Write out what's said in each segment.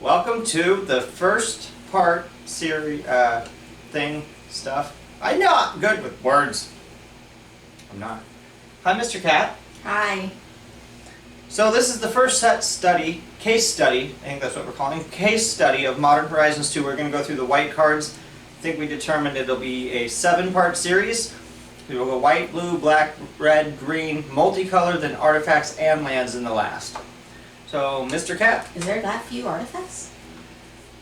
Welcome to the first part series stuff. I'm not good with words. I'm not. Hi, Mr. Cat. Hi. So this is the first case study, I think that's what we're calling, case study of Modern Horizons 2. We're going to go through the white cards. I think we determined it'll be a 7-part series. We'll go white, blue, black, red, green, multicolored, then artifacts and lands in the last. So, Mr. Cat. Is there that few artifacts?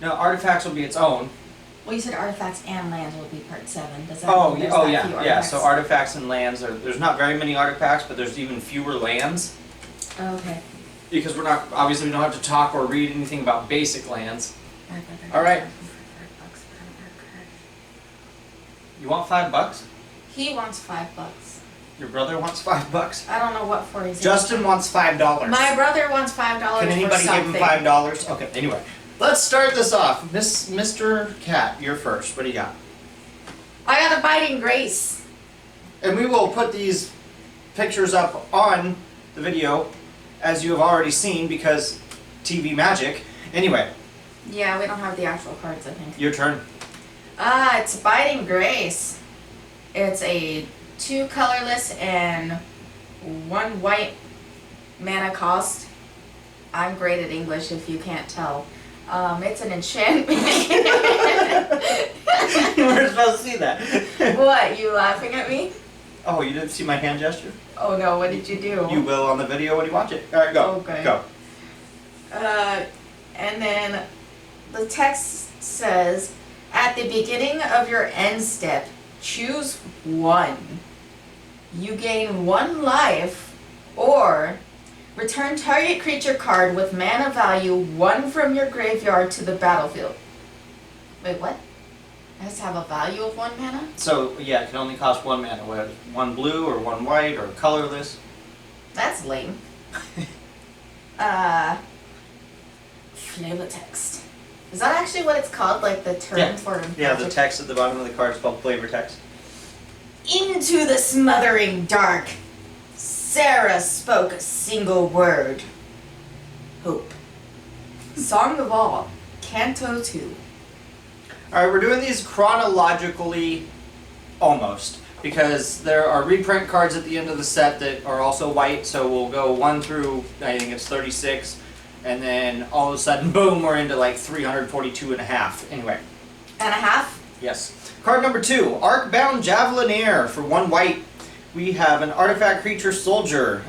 No, artifacts will be its own. Well, you said artifacts and lands will be part 7. Does that Oh, mean there's yeah, that few yeah. artifacts? So artifacts and lands, there's not very many artifacts, but there's even fewer lands. Oh, okay. Because we don't have to talk or read anything about basic lands. All right. You want $5? He wants $5. Your brother wants $5? I don't know what for he's Justin wants $5. My brother wants $5 Can anybody for something. give him $5? Okay, anyway. Let's start this off. Mr. Cat, you're first. What do you got? I got Abiding Grace. And we will put these pictures up on the video, as you have already seen, because TV magic. Anyway. Yeah, we don't have the actual cards, I think. Your turn. It's Abiding Grace. It's a 2 colorless and 1 white mana cost. I'm great at English if you can't tell. It's an enchantment. You weren't supposed to see that. What, you laughing at me? Oh, you didn't see my hand gesture? Oh no, what did you do? You will on the video when you watch it. Alright, go. Okay. Go. And then the text says, at the beginning of your end step, choose 1. You gain 1 life, or return target creature card with mana value 1 from your graveyard to the battlefield. Wait, what? It has to have a value of 1 mana? So, yeah, it can only cost 1 mana. Whether 1 blue or 1 white or colorless. That's lame. Flavor text. Is that actually what it's called? Like the term for Yeah, the text at the bottom of the card is called flavor text. Into the smothering dark, Sarah spoke a single word. Hope. Song of All, Canto 2. Alright, we're doing these chronologically, almost, because there are reprint cards at the end of the set that are also white, so we'll go 1 through, I think it's 36, and then all of a sudden, boom, we're into like 342 and a half. Anyway. And a half? Yes. Card number 2, Arcbound Javelineer for 1 white. We have an artifact creature soldier.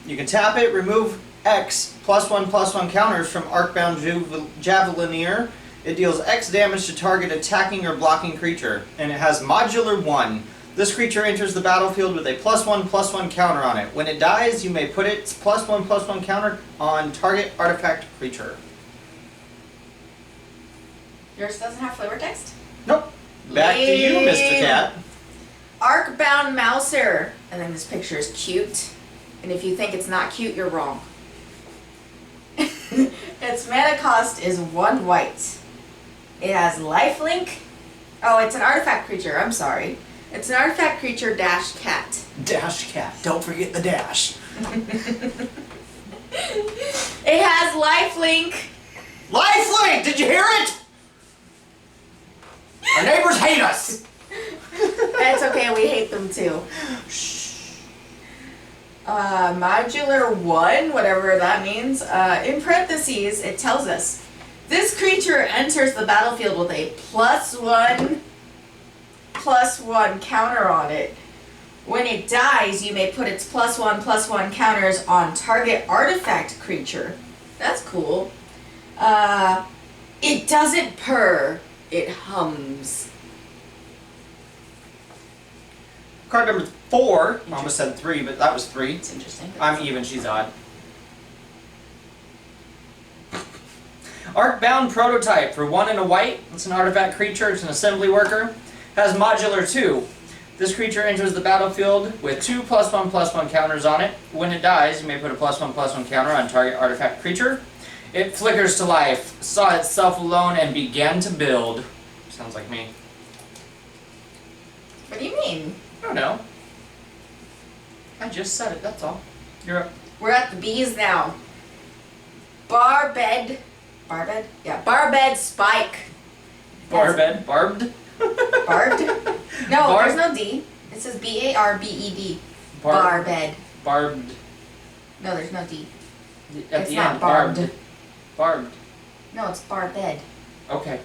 You can tap it, remove X +1/+1 counters from Arcbound Javelineer. It deals X damage to target attacking or blocking creature, and it has modular 1. This creature enters the battlefield with a +1/+1 counter on it. When it dies, you may put its +1/+1 counter on target artifact creature. Yours doesn't have flavor text? Nope. Back to you, Mr. Cat. Arcbound Mouser. And then this picture is cute. And if you think it's not cute, you're wrong. Its mana cost is 1 white. It has lifelink. Oh, it's an artifact creature. I'm sorry. It's an artifact creature dash cat. Dash cat. Don't forget the dash. It has lifelink. Lifelink! Did you hear it? Our neighbors hate us. That's okay. We hate them too. Modular 1, whatever that means. In parentheses, it tells us this creature enters the battlefield with a +1/+1 counter on it. When it dies, you may put its +1/+1 counters on target artifact creature. That's cool. It doesn't purr, it hums. Card number 4. I almost said 3, but that was 3. It's interesting. I'm even, she's odd. Arcbound Prototype for 1 and a white. It's an artifact creature, it's an assembly worker. Has modular 2. This creature enters the battlefield with 2 +1/+1 counters on it. When it dies, you may put a +1/+1 counter on target artifact creature. It flickers to life, saw itself alone, and began to build. Sounds like me. What do you mean? I don't know. I just said it, that's all. You're up. We're at the bees now. Barbed Barbed? Yeah, Barbed Spike. Barbed? Barbed? Barbed? No, Barb- there's no D. It says B-A-R-B-E-D. Barb- Barbed. Barbed. No, there's no D. At It's the not end. barbed. Barbed. No, it's barbed. Okay.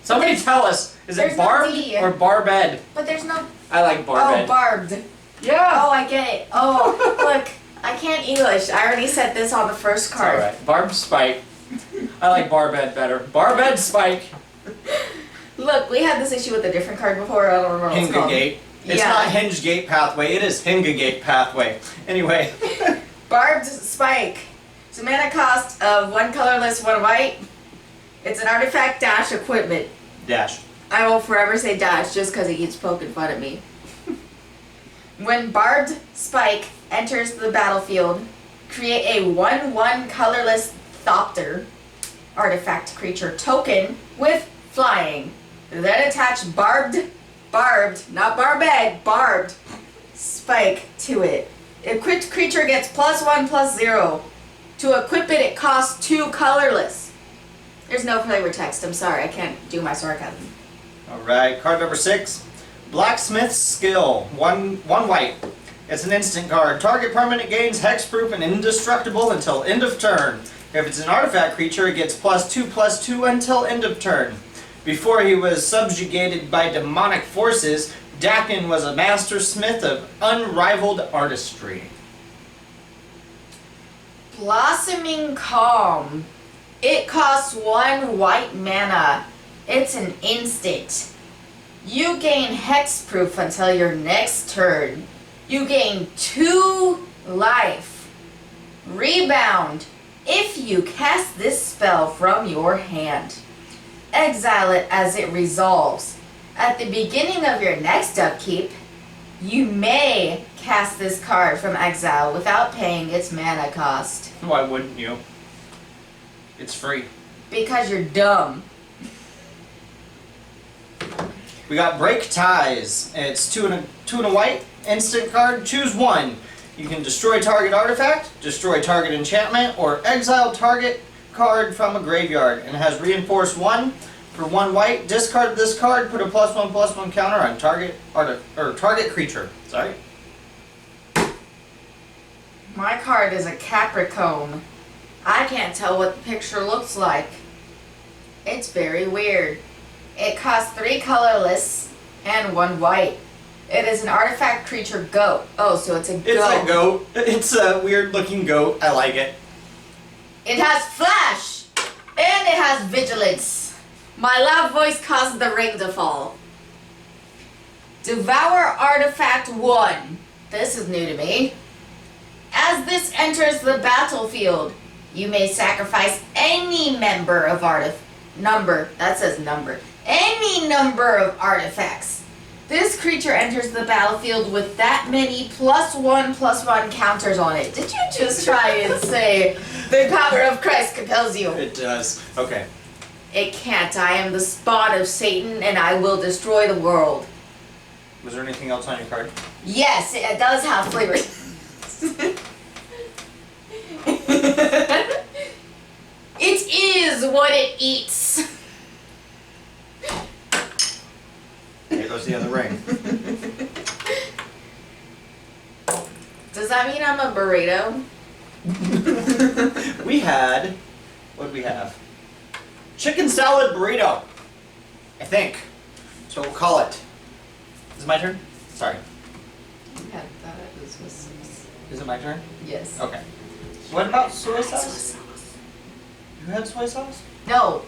Somebody tell us, is there's it no barbed D. or barbed? But there's no... I like barbed. Oh, barbed. Yeah. Oh, I get it. Oh, look. I can't English. I already said this on the first It's card. alright. Barbed spike. I like barbed better. Barbed spike. Look, we had this issue with a different card before. I don't remember what it's called. Hingegate. It's Yeah. not Hingegate pathway, it is Hingegate pathway. Anyway. Barbed Spike. It's a mana cost of 1 colorless, 1 white. It's an artifact dash equipment. Dash. I will forever say dash just because he keeps poking fun at me. When Barbed Spike enters the battlefield, create a 1/1 colorless Thopter artifact creature token with flying. Then attach barbed, not barbed spike to it. Equipped creature gets +1/+0. To equip it, it costs 2 colorless. There's no flavor text. I'm sorry, I can't do my sarcasm. Alright, card number 6. Blacksmith's Skill. One white. It's an instant card. Target permanent gains hexproof and indestructible until end of turn. If it's an artifact creature, it gets +2/+2 until end of turn. Before he was subjugated by demonic forces, Dakin was a master smith of unrivaled artistry. Blossoming Calm. It costs 1 white mana. It's an instant. You gain hexproof until your next turn. You gain 2 life. Rebound. If you cast this spell from your hand, exile it as it resolves. At the beginning of your next upkeep, you may cast this card from exile without paying its mana cost. Why wouldn't you? It's free. Because you're dumb. We got Break Ties. It's 2 and a white. Instant card. Choose one. You can destroy target artifact, destroy target enchantment, or exile target card from a graveyard. And it has reinforced 1 for 1 white. Discard this card. Put a +1/+1 counter on target creature. Sorry. My card is a Capricorn. I can't tell what the picture looks like. It's very weird. It costs 3 colorless and 1 white. It is an artifact creature goat. Oh, so it's a goat. It's a goat. It's a weird looking goat. I like it. It has flash and it has vigilance. My loud voice caused the ring to fall. Devour Artifact 1. This is new to me. As this enters the battlefield, you may sacrifice any member of any number of artifacts. This creature enters the battlefield with that many +1/+1 counters on it. Did you just try and say the power of Christ compels you? It does. Okay. It can't. I am the spawn of Satan and I will destroy the world. Was there anything else on your card? Yes, it does have flavor. It is what it eats. Here goes the other ring. Does that mean I'm a burrito? We had, what did we have? Chicken salad burrito, I think. So we'll call it. Is it my turn? Sorry. Yeah, that was with sauce. Is it my turn? Yes. Okay. What about soy sauce? You had soy sauce? No.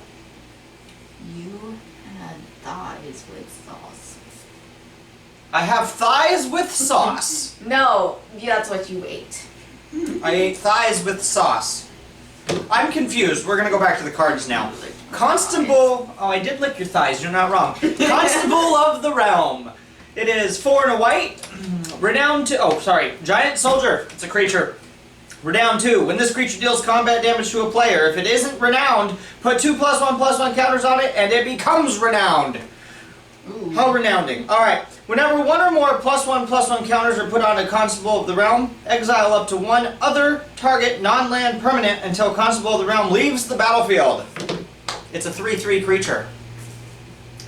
You had thighs with sauce. I have thighs with sauce. No, that's what you ate. I ate thighs with sauce. I'm confused. We're gonna go back to the cards now. Constable. Oh, I did lick your thighs. You're not wrong. Constable of the Realm. It is 4 and a white. Renowned to. Oh, sorry. Giant Soldier. It's a creature. Renowned 2. When this creature deals combat damage to a player, if it isn't renowned, put 2 +1/+1 counters on it, and it becomes renowned. Ooh. How renounding. Alright. Whenever 1 or more +1/+1 counters are put on a Constable of the Realm, exile up to 1 other target non-land permanent until Constable of the Realm leaves the battlefield. It's a 3/3 creature.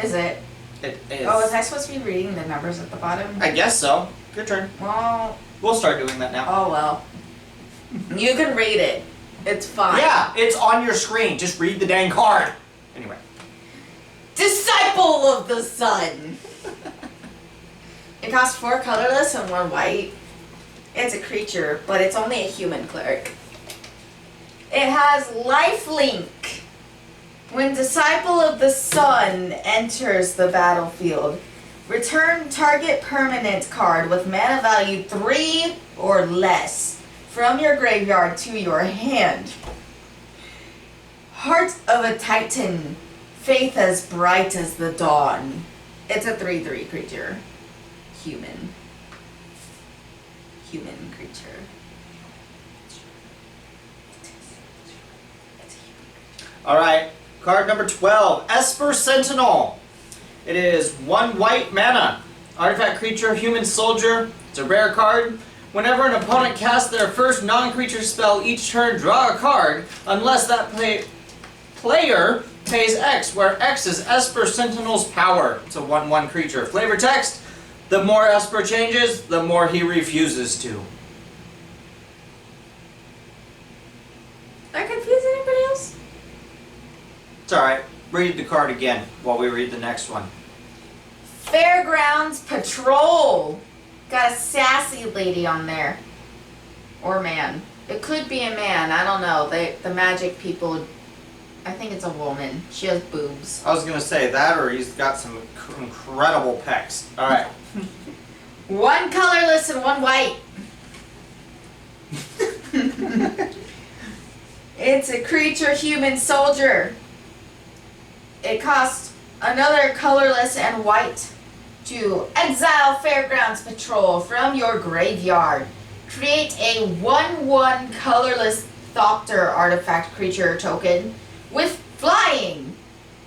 Is it? It is. Oh, was I supposed to be reading the numbers at the bottom? I guess so. Your turn. Well, We'll start doing that now. oh well. You can read it. It's fine. Yeah, it's on your screen. Just read the dang card. Anyway. Disciple of the Sun. It costs 4 colorless and 1 white. It's a creature, but it's only a human cleric. It has lifelink. When Disciple of the Sun enters the battlefield, return target permanent card with mana value 3 or less from your graveyard to your hand. Heart of a Titan, faith as bright as the dawn. It's a 3/3 creature. Human. Human creature. Alright, card number 12, Esper Sentinel. It is 1 white mana. Artifact creature, human soldier. It's a rare card. Whenever an opponent casts their first non-creature spell each turn, draw a card, unless that player pays X, where X is Esper Sentinel's power. It's a 1/1 creature. Flavor text, the more Esper changes, the more he refuses to. That confuse anybody else? It's alright. Read the card again while we read the next one. Fairgrounds Patrol. Got a sassy lady on there. Or man. It could be a man. I don't know. The magic people. I think it's a woman. She has boobs. I was gonna say that, or he's got some incredible pecs. Alright. 1 colorless and 1 white. It's a creature human soldier. It costs another colorless and white to exile Fairgrounds Patrol from your graveyard. Create a 1/1 colorless Thopter artifact creature token with flying.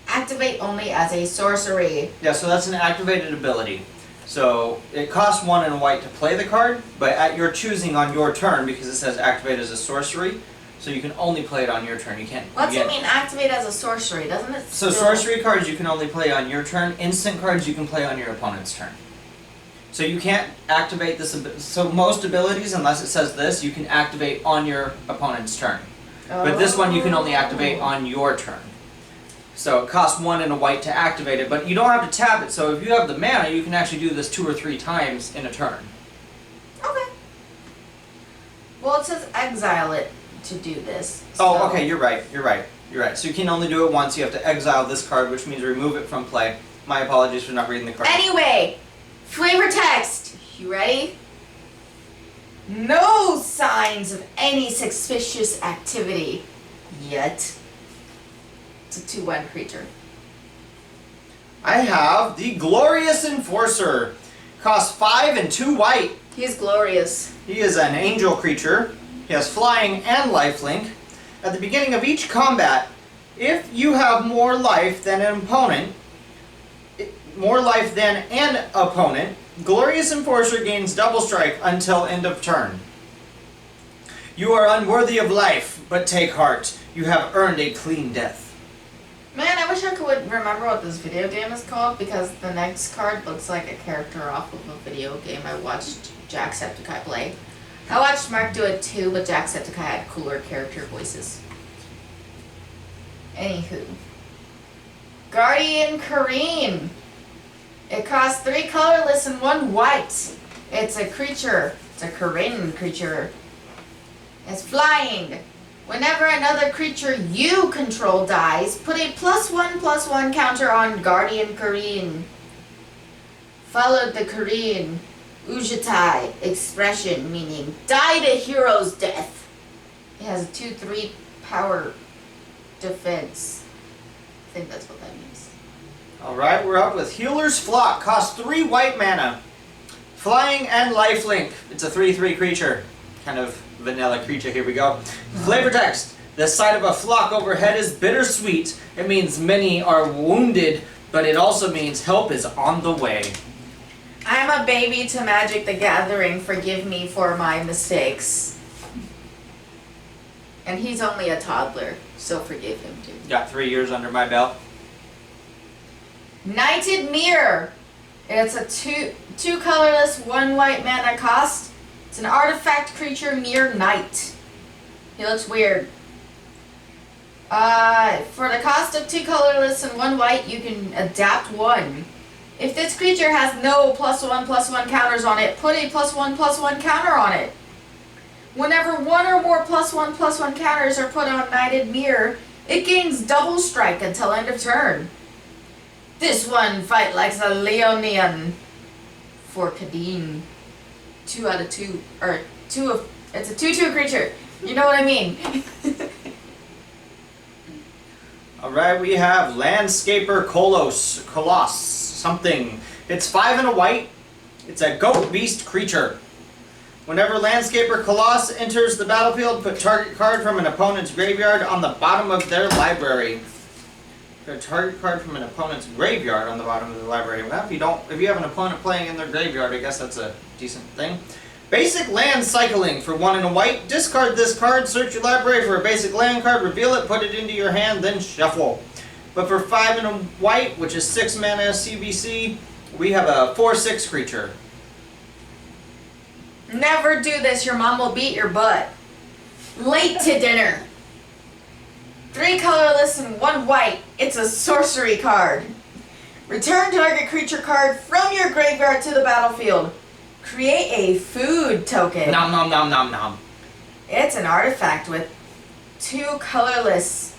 Activate only as a sorcery. Yeah, so that's an activated ability. So it costs 1 and a white to play the card, but at your choosing on your turn, because it says activate as a sorcery, so you can only play it on your turn. You can't. What's it mean, activate as a sorcery? Doesn't it So still... sorcery cards you can only play on your turn. Instant cards you can play on your opponent's turn. So you can't activate this. So most abilities, unless it says this, you can activate on your opponent's turn. But this one you can only activate on your turn. So it costs 1 and a white to activate it, but you don't have to tap it. So if you have the mana, you can actually do this 2 or 3 times in a turn. Okay. Well, it says exile it to do this. Oh, so- okay, you're right. So you can only do it once. You have to exile this card, which means remove it from play. My apologies for not reading the card. Anyway, flavor text. You ready? No signs of any suspicious activity yet. It's a 2/1 creature. I have the Glorious Enforcer. Costs 5 and 2 white. He's glorious. He is an angel creature. He has flying and lifelink. At the beginning of each combat, if you have more life than an opponent, Glorious Enforcer gains double strike until end of turn. You are unworthy of life, but take heart. You have earned a clean death. Man, I wish I could remember what this video game is called, because the next card looks like a character off of a video game I watched Jacksepticeye play. I watched Mark do it too, but Jacksepticeye had cooler character voices. Anywho. Guardian Kareen. It costs 3 colorless and 1 white. It's a creature. It's a Kareen creature. It's flying. Whenever another creature you control dies, put a +1/+1 counter on Guardian Kareen. Followed the Kareen Ujitai expression, meaning die to hero's death. It has a 2/3 power defense. I think that's what that means. Alright, we're up with Healer's Flock. Costs 3 white mana. Flying and lifelink. It's a 3/3 creature. Kind of vanilla creature. Here we go. Flavor text. The sight of a flock overhead is bittersweet. It means many are wounded, but it also means help is on the way. I'm a baby to Magic the Gathering. Forgive me for my mistakes. And he's only a toddler, so forgive him too. Got 3 years under my belt. Knighted Mirror. It's a two colorless, 1 white mana cost. It's an artifact creature, Mirror Knight. He looks weird. For the cost of 2 colorless and 1 white, you can adapt 1. If this creature has no +1/+1 counters on it, put a +1/+1 counter on it. Whenever 1 or more +1/+1 counters are put on Knighted Mirror, it gains double strike until end of turn. This one fight like a Leonian for Kadeen. 2 out of 2, or 2 of, it's a 2/2 creature. You know what I mean? Alright, we have Landscaper Coloss, something. It's 5 and a white. It's a goat beast creature. Whenever Landscaper Coloss enters the battlefield, put target card from an opponent's graveyard on the bottom of their library. Put a target card from an opponent's graveyard on the bottom of the library. Well, if you have an opponent playing in their graveyard, I guess that's a decent thing. Basic land cycling for 1 and a white. Discard this card, search your library for a basic land card, reveal it, put it into your hand, then shuffle. But for 5 and a white, which is 6 mana CBC, we have a 4/6 creature. Never do this, your mom will beat your butt. Late to dinner. 3 colorless and 1 white. It's a sorcery card. Return target creature card from your graveyard to the battlefield. Create a food token. Nom nom nom nom nom. It's an artifact with 2 colorless.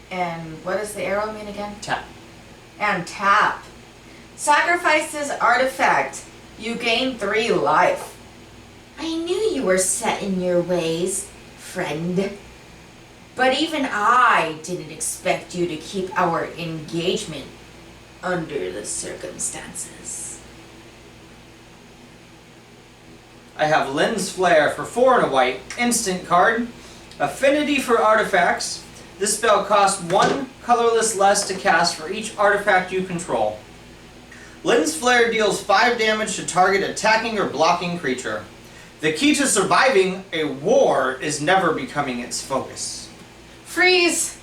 And what does the arrow mean again? Tap. And tap. Sacrifice this artifact. You gain 3 life. I knew you were set in your ways, friend. But even I didn't expect you to keep our engagement under the circumstances. I have Lens Flare for 4 and a white. Instant card. Affinity for artifacts. This spell costs 1 colorless less to cast for each artifact you control. Lens Flare deals 5 damage to target attacking or blocking creature. The key to surviving a war is never becoming its focus. Freeze!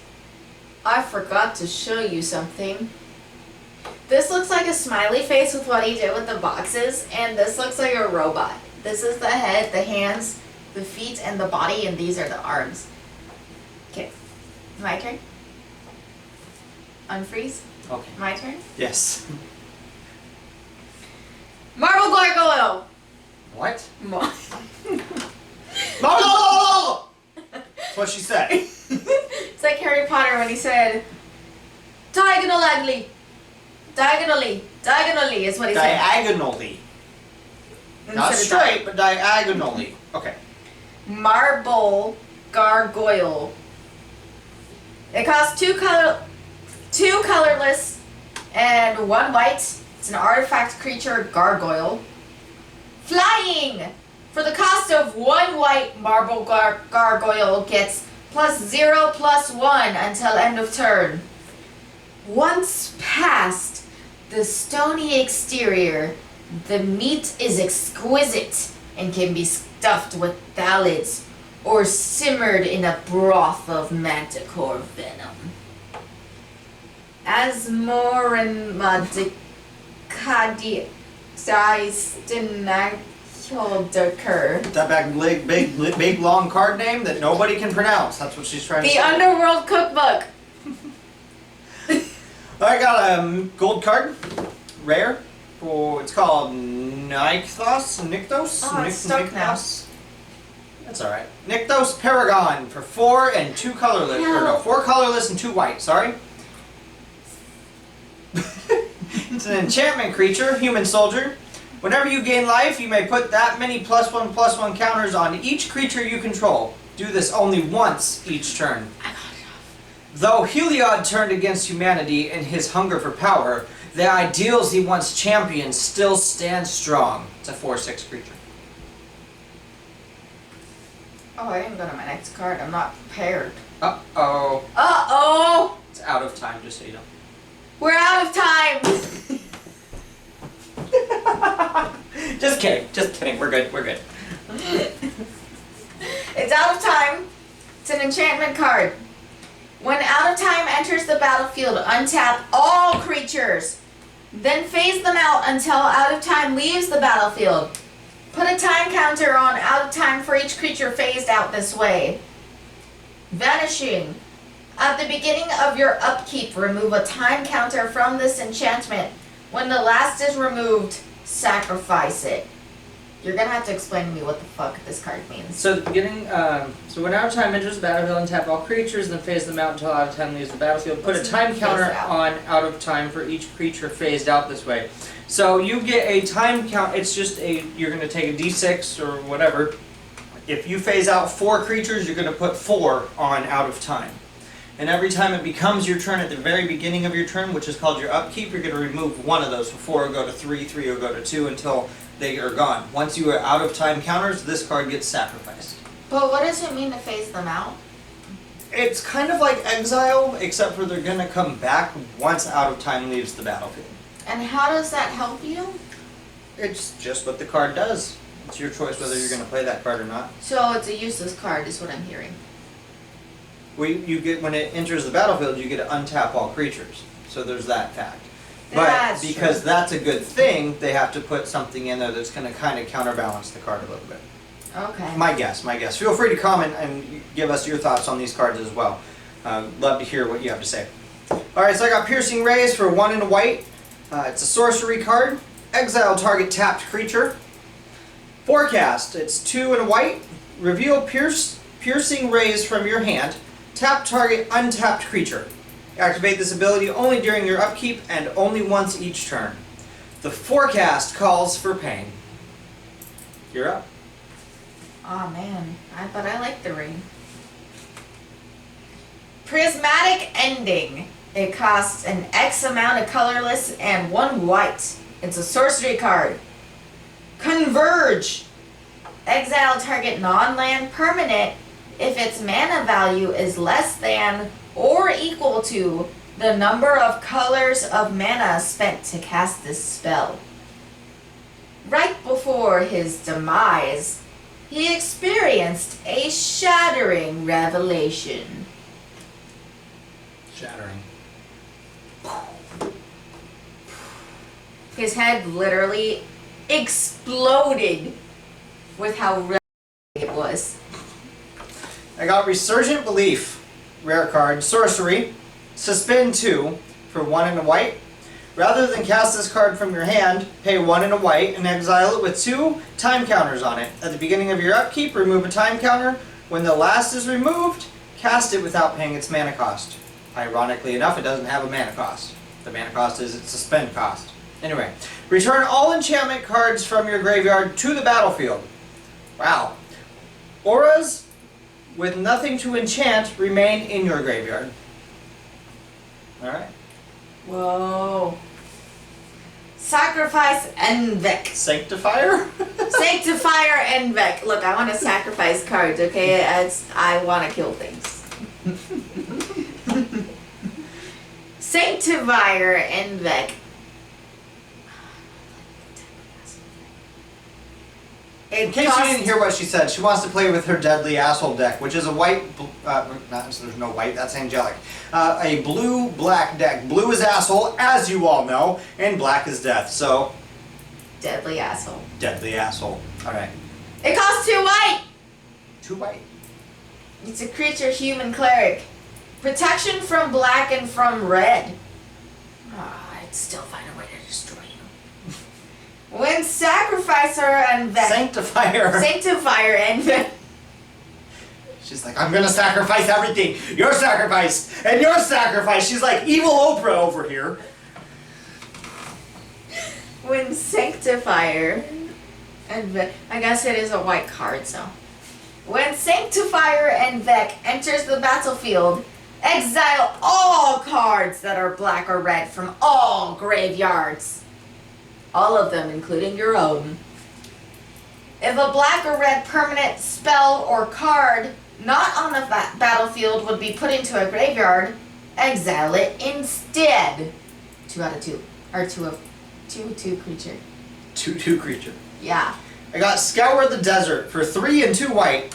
I forgot to show you something. This looks like a smiley face with what he did with the boxes, and this looks like a robot. This is the head, the hands, the feet, and the body, and these are the arms. Okay, my turn. Unfreeze. Okay. My turn. Yes. Marble Gargoyle! What? Mo- No! That's what she said. It's like Harry Potter when he said, diagonally. Diagonally. Diagonally is what he said. Diagonally. Not Instead of straight, but diagonally. Okay. Marble Gargoyle. It costs 2 colorless and 1 white. It's an artifact creature, gargoyle. Flying! For the cost of 1 white, Marble Gargoyle gets +0/+1 until end of turn. Once past the stony exterior, the meat is exquisite and can be stuffed with ballads or simmered in a broth of manticore venom. Asmorinmadikadi Holderker. That big long card name that nobody can pronounce. That's what she's trying to The say. Underworld Cookbook. I got a gold card, rare. For it's called Nykthos. Oh, it's stuck now. That's all right. Nykthos Paragon for 4 and 2 colorless. Or no, 4 colorless and 2 white. Sorry. It's an enchantment creature, human soldier. Whenever you gain life, you may put that many +1/+1 counters on each creature you control. Do this only once each turn. I got it off. Though Heliod turned against humanity in his hunger for power, the ideals he once championed still stand strong. It's a 4/6 creature. Oh, I didn't go to my next card. I'm not prepared. Uh-oh. Uh-oh! It's out of time, just so you know. We're out of time! Just kidding. Just kidding. We're good. We're good. It's out of time. It's an enchantment card. When out of time enters the battlefield, untap all creatures. Then phase them out until out of time leaves the battlefield. Put a time counter on out of time for each creature phased out this way. Vanishing. At the beginning of your upkeep, remove a time counter from this enchantment. When the last is removed, sacrifice it. You're gonna have to explain to me what the fuck this card means. So at the beginning, so when out of time enters the battlefield, untap all creatures, then phase them out until out of time leaves the battlefield. Put a time counter on out of time for each creature phased out this way. So you get a time count. It's just you're gonna take a d6 or whatever. If you phase out 4 creatures, you're gonna put 4 on out of time. And every time it becomes your turn at the very beginning of your turn, which is called your upkeep, you're going to remove one of those. So 4 will go to 3, 3 will go to 2 until they are gone. Once you are out of time counters, this card gets sacrificed. But what does it mean to phase them out? It's kind of like exile, except for they're going to come back once out of time leaves the battlefield. And how does that help you? It's just what the card does. It's your choice whether you're going to play that card or not. So it's a useless card is what I'm hearing. You get, when it enters the battlefield, you get to untap all creatures. So there's that fact. That's But because true. that's a good thing, they have to put something in there that's going to kind of counterbalance the card a little bit. Okay. My guess. Feel free to comment and give us your thoughts on these cards as well. Love to hear what you have to say. Alright, so I got Piercing Rays for 1 and a white. It's a sorcery card. Exile target tapped creature. Forecast. It's 2 and a white. Reveal Piercing Rays from your hand. Tap target untapped creature. Activate this ability only during your upkeep and only once each turn. The forecast calls for pain. You're up. Oh man, but I like the ring. Prismatic Ending. It costs an X amount of colorless and 1 white. It's a sorcery card. Converge. Exile target non-land permanent if its mana value is less than or equal to the number of colors of mana spent to cast this spell. Right before his demise, he experienced a shattering revelation. Shattering. His head literally exploded with how red it was. I got Resurgent Belief. Rare card. Sorcery. Suspend 2 for 1 and a white. Rather than cast this card from your hand, pay 1 and a white and exile it with 2 time counters on it. At the beginning of your upkeep, remove a time counter. When the last is removed, cast it without paying its mana cost. Ironically enough, it doesn't have a mana cost. The mana cost is its suspend cost. Anyway, return all enchantment cards from your graveyard to the battlefield. Wow. Auras with nothing to enchant remain in your graveyard. Alright. Whoa. Sacrifice Envec. Sanctifier? Sanctifier Envec. Look, I want to sacrifice cards, okay? I want to kill things. Sanctifier Envec. In case you didn't hear what she said, she wants to play with her deadly asshole deck, which is a white, there's no white, that's angelic. A blue-black deck. Blue is asshole, as you all know, and black is death, so... Deadly asshole. Deadly asshole. Alright. It costs 2 white! 2 white. It's a creature human cleric. Protection from black and from red. I'd still find a way to destroy you. When Sacrificer and Sanctifier. Sanctifier and She's like, I'm gonna sacrifice everything. Your sacrifice and your sacrifice. She's like evil Oprah over here. when Sanctifier and I guess it is a white card, so. When Sanctifier and Vec enters the battlefield, exile all cards that are black or red from all graveyards. All of them, including your own. If a black or red permanent spell or card not on the battlefield would be put into a graveyard, exile it instead. 2 out of 2. Or 2 creature. 2/2 creature. Yeah. I got Scour the Desert for 3 and 2 white.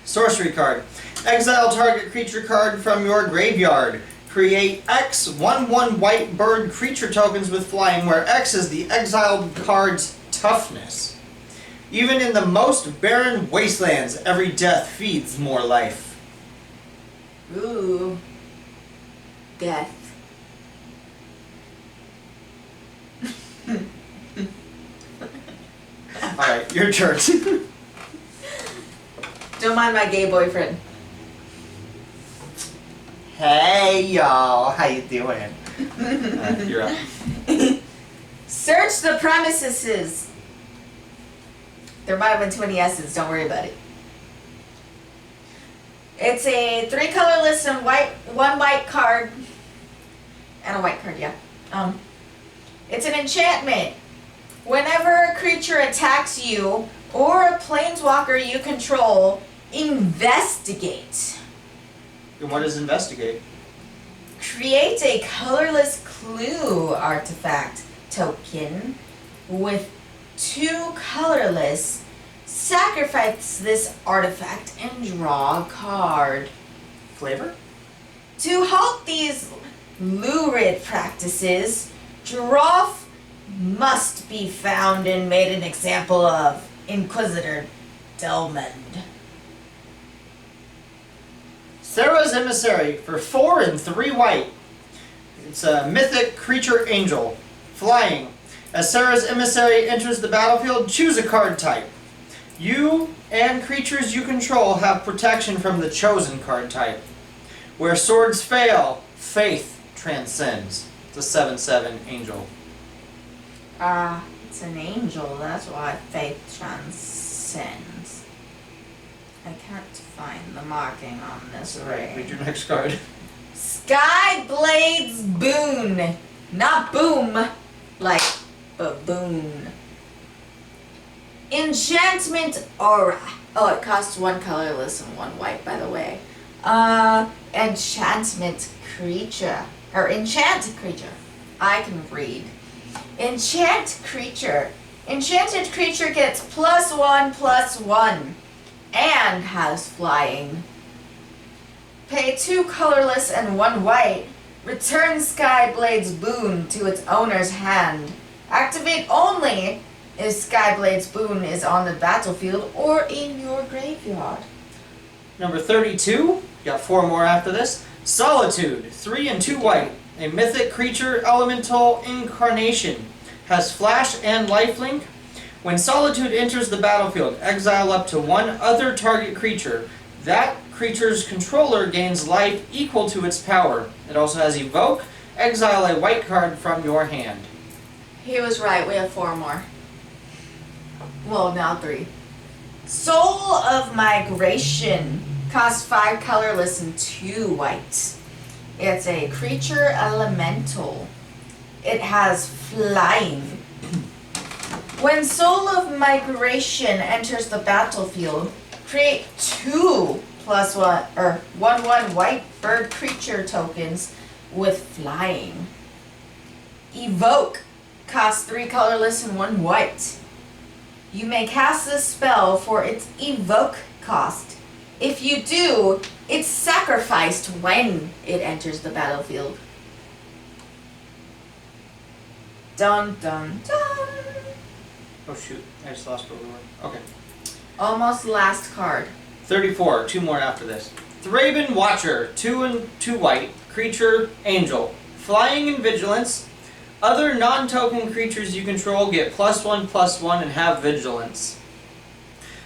Sorcery card. Exile target creature card from your graveyard. Create X 1/1 white bird creature tokens with flying, where X is the exiled card's toughness. Even in the most barren wastelands, every death feeds more life. Ooh. Death. Alright, your turn. Don't mind my gay boyfriend. Hey y'all, how you doing? You're up. Search the premises. There might have been too many S's, don't worry about it. It's a 3 colorless and one white card. And a white card, yeah. It's an enchantment. Whenever a creature attacks you or a planeswalker you control, investigate. And what is investigate? Create a colorless clue artifact token with 2 colorless. Sacrifice this artifact and draw a card. Flavor? To halt these lurid practices, Droth must be found and made an example of. Inquisitor Delmond. Sarah's Emissary for 4 and 3 white. It's a mythic creature angel. Flying. As Sarah's Emissary enters the battlefield, choose a card type. You and creatures you control have protection from the chosen card type. Where swords fail, faith transcends. It's a 7/7 angel. It's an angel, that's why faith transcends. I can't find the marking on this Alright, read ring. your next card. Skyblade's Boon. Not boom, like baboon. Enchantment Aura. Oh, it costs 1 colorless and 1 white, by the way. Enchantment Creature. Or Enchanted Creature. I can read. Enchant Creature. Enchanted creature gets +1/+1 and has flying. Pay 2 colorless and 1 white. Return Skyblade's Boon to its owner's hand. Activate only if Skyblade's Boon is on the battlefield or in your graveyard. Number 32. Got 4 more after this. Solitude. 3 and 2 white. A mythic creature elemental incarnation. Has flash and lifelink. When Solitude enters the battlefield, exile up to 1 other target creature. That creature's controller gains life equal to its power. It also has evoke. Exile a white card from your hand. He was right, we have 4 more. Well, now 3. Soul of Migration. Costs 5 colorless and 2 white. It's a creature elemental. It has flying. When Soul of Migration enters the battlefield, create 2 +1 or 1/1 white bird creature tokens with flying. Evoke costs 3 colorless and 1 white. You may cast this spell for its evoke cost. If you do, it's sacrificed when it enters the battlefield. Dun dun dun. Oh shoot, I just lost where we were. Okay. Almost last card. 34, 2 more after this. Thraben Watcher, 2 and 2 white, creature, angel. Flying and vigilance. Other non-token creatures you control get +1/+1 and have vigilance.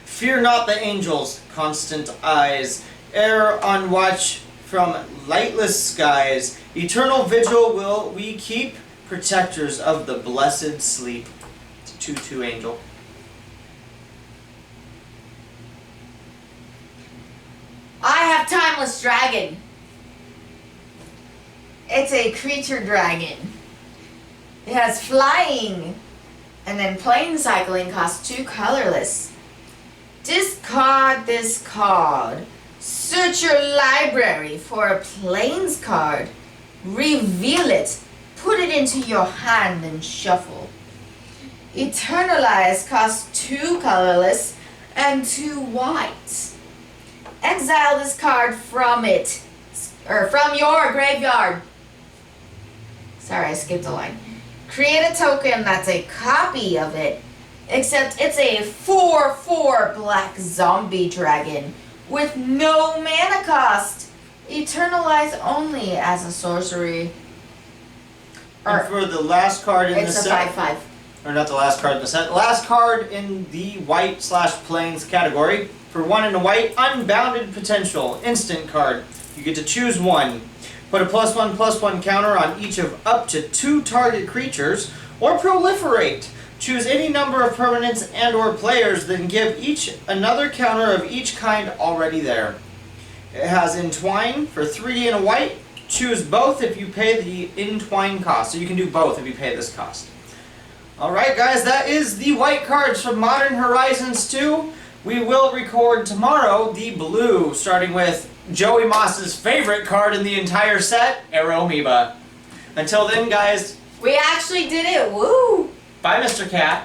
Fear not the angels, constant eyes. Err on watch from lightless skies. Eternal vigil will we keep, protectors of the blessed sleep. It's a 2/2 angel. I have Timeless Dragon. It's a creature dragon. It has flying. And then plane cycling costs 2 colorless. Discard this card. Search your library for a plains card. Reveal it. Put it into your hand and shuffle. Eternalize costs 2 colorless and 2 white. Exile this card from it, or from your graveyard. Sorry, I skipped a line. Create a token that's a copy of it, except it's a 4/4 black zombie dragon with no mana cost. Eternalize only as a sorcery. And for the last card in the It's a set, 5/5. or not the last card in the set, last card in the white/plains category, for 1 and a white, Unbounded Potential, instant card. You get to choose one. Put a +1/+1 counter on each of up to 2 target creatures, or proliferate. Choose any number of permanents and or players, then give each another counter of each kind already there. It has Entwine for 3 and a white. Choose both if you pay the Entwine cost. So you can do both if you pay this cost. Alright guys, that is the white cards from Modern Horizons 2. We will record tomorrow the blue, starting with Joey Moss's favorite card in the entire set, Aeromoeba. Until then guys, We actually did it. Woo! bye Mr. Cat.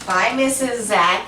Bye, Mrs. Zach.